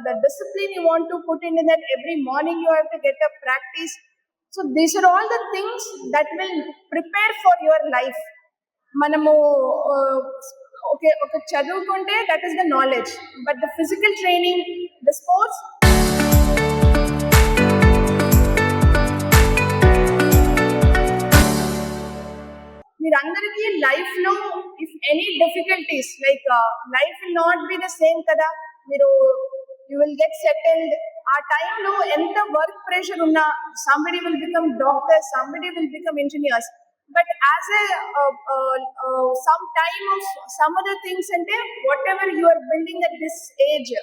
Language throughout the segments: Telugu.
the discipline you want to put into that. Every morning you have to get up, practice. So these are all the things that will prepare for your life. మనము ఒక చదువుకుంటే that is the knowledge, but the physical training, the sports, మీరందరికీ లైఫ్ లో if any difficulties like life will not be the same కదా, మీరు యూ విల్ గెట్ సెటిల్డ్. ఆ టైంలో ఎంత వర్క్ ప్రెషర్ ఉన్నా somebody will become doctor, somebody will become engineers. But as a some time of some other things అంటే whatever you are building at this age,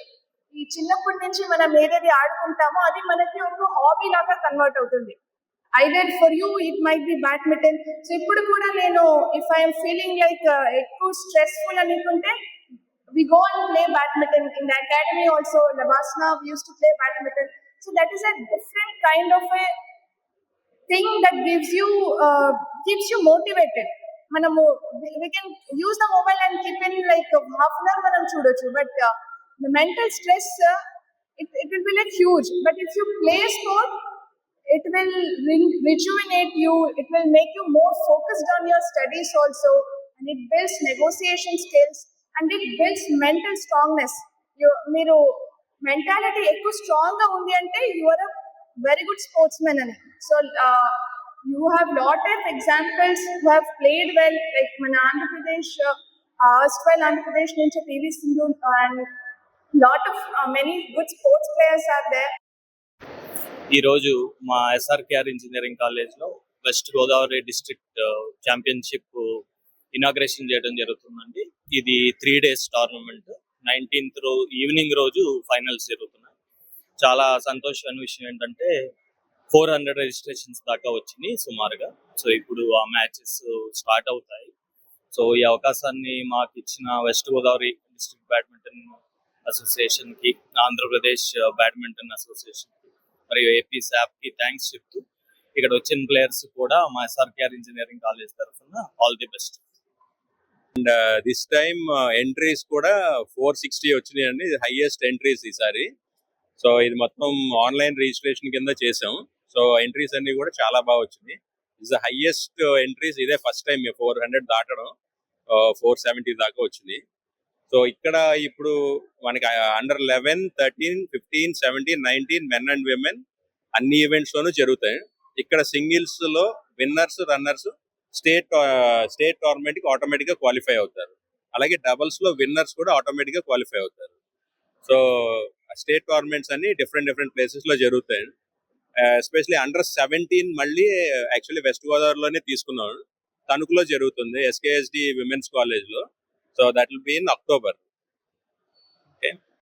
ఈ చిన్నప్పటి నుంచి మనం ఏదైతే ఆడుకుంటామో అది మనకి ఒక హాబీ లాగా కన్వర్ట్ అవుతుంది. Either for you it might be badminton. So ippudu kuda nenu if I am feeling like ekku stressful anukunte, we go and play badminton in the academy also. Lavasna we used to play badminton. So that is a different kind of a thing that keeps you motivated. Manamu we can use the mobile and keep in like half an hour manam chudochu, but the mental stress it will be like huge. But if you play sport, it will rejuvenate you, it will make you more focused on your studies also, and it builds negotiation skills and it builds mental strongness. Meeru mentality ekku strong ga undi ante you are a very good sportsman ani. So you have lot of examples who have played well, like mana Andhra Pradesh, erstwhile Andhra Pradesh nunchi PV Sindhu, and lot of many good sports players are there. ఈరోజు మా ఎస్ఆర్కేఆర్ ఇంజనీరింగ్ కాలేజ్లో west Godavari district championship inauguration చేయడం జరుగుతుందండి. ఇది 3 days టోర్నమెంట్. 19th ఈవినింగ్ రోజు ఫైనల్స్ జరుగుతున్నాయి. చాలా సంతోషమైన విషయం ఏంటంటే 400 రిజిస్ట్రేషన్స్ దాకా వచ్చినాయి సుమారుగా. సో ఇప్పుడు ఆ మ్యాచెస్ స్టార్ట్ అవుతాయి. సో ఈ అవకాశాన్ని మాకు ఇచ్చిన వెస్ట్ గోదావరి డిస్ట్రిక్ట్ బ్యాడ్మింటన్ అసోసియేషన్కి, ఆంధ్రప్రదేశ్ బ్యాడ్మింటన్ అసోసియేషన్ మరియు ఏపీ శాప్కి థ్యాంక్స్ చెప్తూ, ఇక్కడ వచ్చిన ప్లేయర్స్ కూడా మా ఎస్ఆర్కేఆర్ ఇంజనీరింగ్ కాలేజ్ తరఫున all the best. And this time entries కూడా 460 వచ్చినాయండి, హైయెస్ట్ ఎంట్రీస్ ఈసారి. సో ఇది మొత్తం ఆన్లైన్ రిజిస్ట్రేషన్ కింద చేసాం. సో ఎంట్రీస్ అన్ని కూడా చాలా బాగా వచ్చినాయి. ఇస్ ద హైయెస్ట్ ఎంట్రీస్, ఇదే ఫస్ట్ టైం 400 దాటడం, 470 దాకా వచ్చినాయి. సో ఇక్కడ ఇప్పుడు మనకి అండర్ 11, 13, 15, 17, 19 మెన్ అండ్ విమెన్ అన్ని ఈవెంట్స్ లోనూ జరుగుతాయి. ఇక్కడ సింగిల్స్ లో విన్నర్స్, రన్నర్స్ స్టేట్ టోర్నమెంట్ కి ఆటోమేటిక్ గా క్వాలిఫై అవుతారు. అలాగే డబుల్స్ లో విన్నర్స్ కూడా ఆటోమేటిక్ గా క్వాలిఫై అవుతారు. సో స్టేట్ టోర్నమెంట్స్ అన్ని డిఫరెంట్ ప్లేసెస్ లో జరుగుతాయి. ఎస్పెషలీ అండర్ 17 మళ్ళీ యాక్చువల్లీ వెస్ట్ గోదావరిలోనే తీసుకున్నాం. తణుకులో జరుగుతుంది, ఎస్కేఎస్డి విమెన్స్ కాలేజ్ లో. So that will be in October.